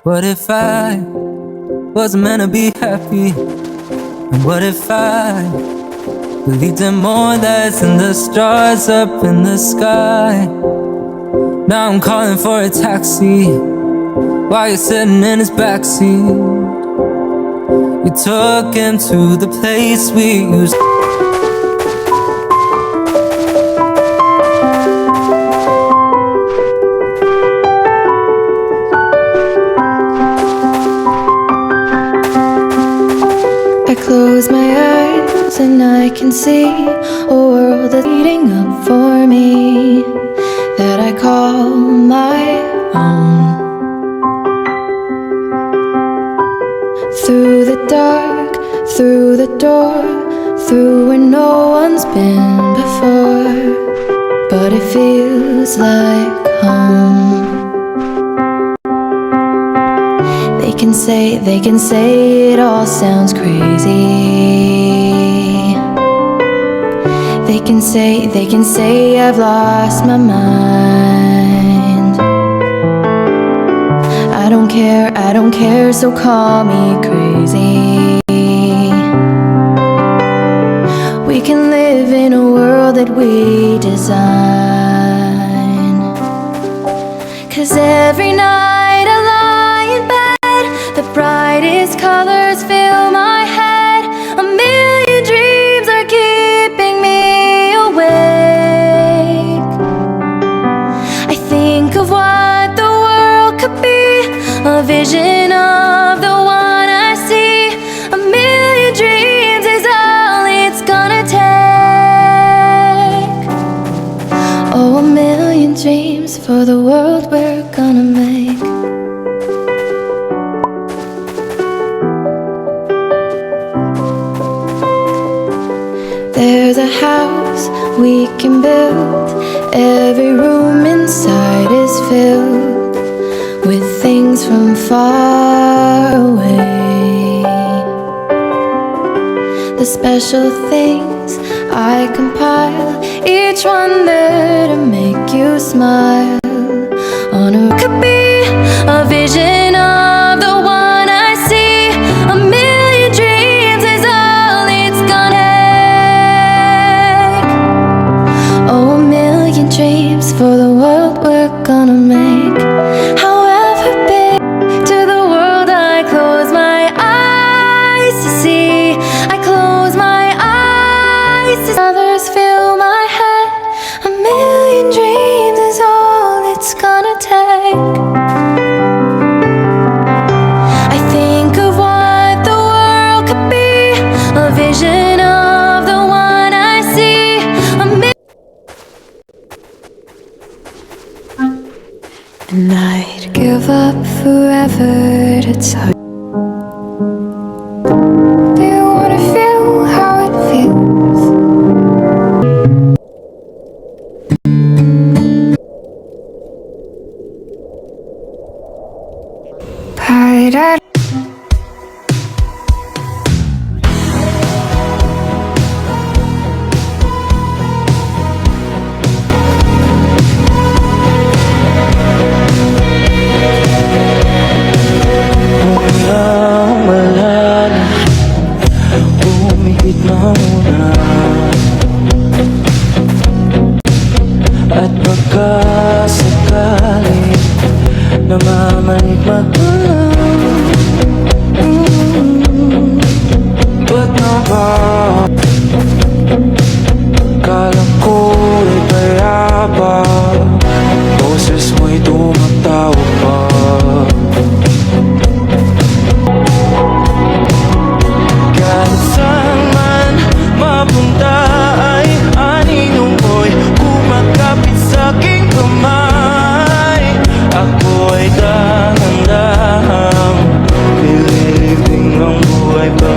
What if I wasn't meant to be happy? And what if I believed in more lights than the stars up in the sky? Now I'm calling for a taxi while you're sitting in his backseat. You took him to the place we used. I close my eyes and I can see a world that's heating up for me, that I call my own. Through the dark, through the door, through where no one's been before, but it feels like home. They can say it all sounds crazy. They can say I've lost my mind. I don't care, so call me crazy. We can live in a world that we design. 'Cause every night I lie in bed, the brightest colors fill my head. A million dreams are keeping me awake. I think of what the world could be, a vision of the one I see. A million dreams is all it's gonna take. Oh, a million dreams for the world we're gonna make. There's a house we can build. Every room inside is filled with things from far away. The special things I compile, each one there to make you smile. On a could be a vision of the one I see. A million dreams is all it's gonna take. Oh, a million dreams for the world we're gonna make. However big to the world I close my eyes to see. I close my eyes to others fill my head. A million dreams is all it's gonna take. I think of what the world could be, a vision of the one I see. And I'd give up forever to touch. Do you wanna feel how it feels? But At pagkasakali namamalik ba't na ba? Kala ko'y kaya ba? Boses mo'y tumatawag pa. Kahit saan man mapunta ay anino mo'y kumakapit sa'king kamay. Ako ay dahan-dahang nililibing ang buhay pa.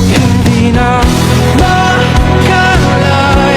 Hindi na makalayo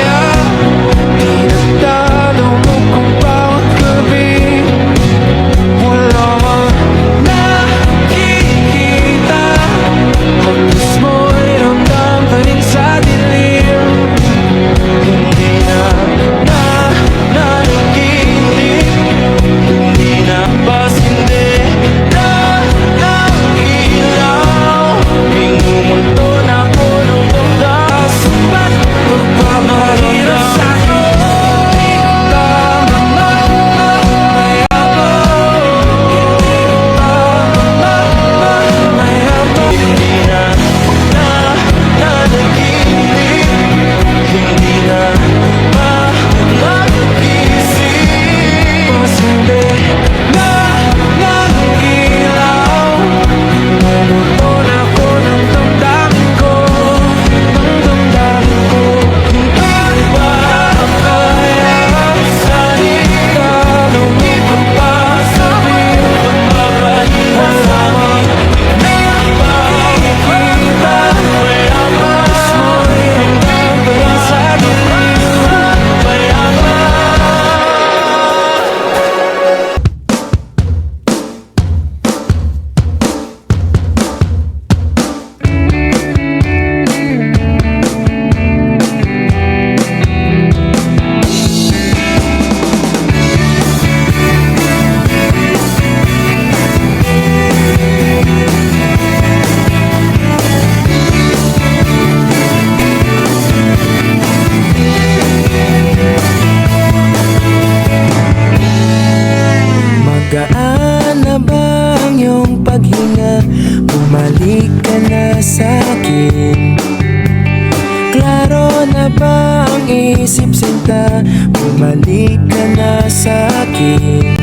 bumalik ka na sa'kin.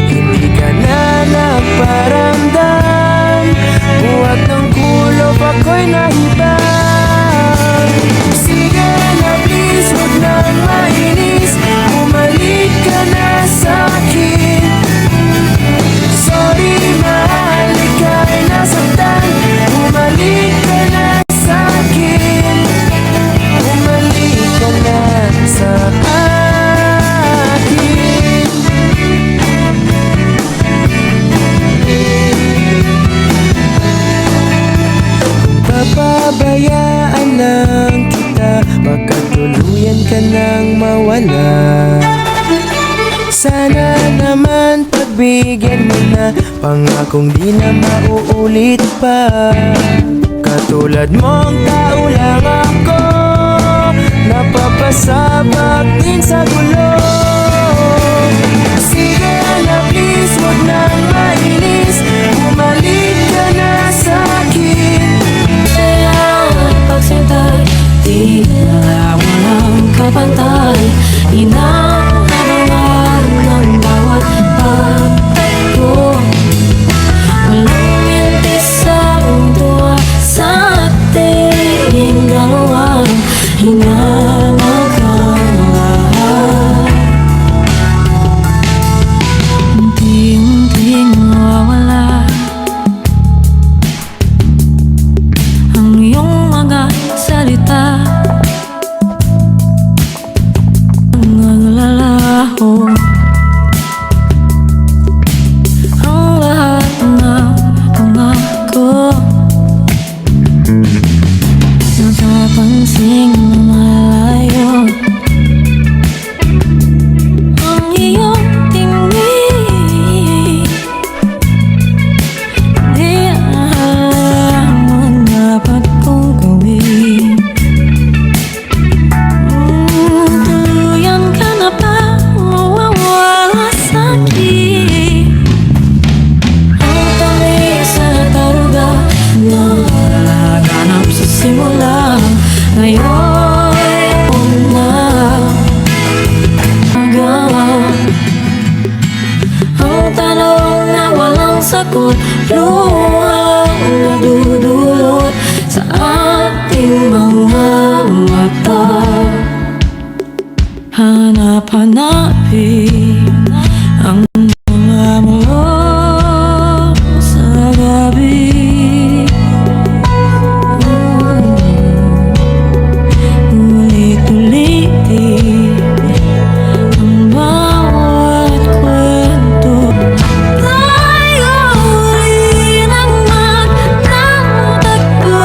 Hindi ka na nagparamdam, buhat ng kulob ako'y nahibang. Sige na please, huwag nang mainis, bumalik ka na sa'kin. Sorry mahal, ika'y nasaktan, bumalik ka na sa'kin. Bumalik ka na sa akin. Papabayaan lang kita, baka tuluyan ka nang mawala. Sana naman pagbigyan mo na, pangakong di na mauulit pa. Katulad mong tao lang ako, napapasabak din sa gulo. Sige na please, huwag nang mainis, bumalik ka na sa'kin. Kaya ang pagsintay, di na walang kapantay. Inaharangan ng bawat pagtayo, walang mintis sa tuwa sa ating dalawa. Hinanap ang lahat, unti-unting nawawala ang iyong mga salita. Naglalaho ang lahat ng pangako, napapansing malayo ang iyong tingin. Di alam mo dapat kong gawin. Tuluyan ka na ba mawawala sa'kin? Ang tamis sa taruga na laganap sa simula, ngayon na magawa. Ang tanong na walang sagot, luhang nadudulot sa ating mga mata. Hanap-hanapin ang mga mo sa gabi. Ulit-ulitin ang bawat kwento. Tayo rin ang magtatagpo.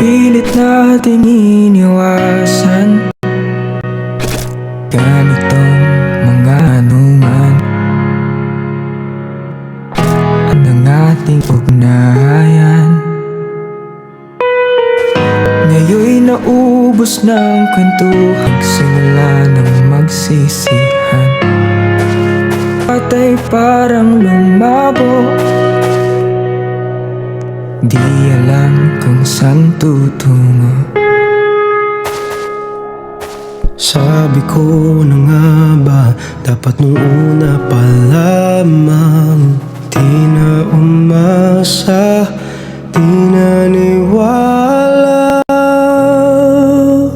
Pilit nating iniwasan ganitong mga anuman ang ating ugnayan. Ngayon'y naubos ng kwentuhan, simula ng magsisihan. Patay parang lumabo, di alam kung saan tutungo. Sabi ko na nga ba, dapat nung una pa lamang di na umasa. di naniwala,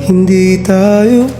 hindi tayo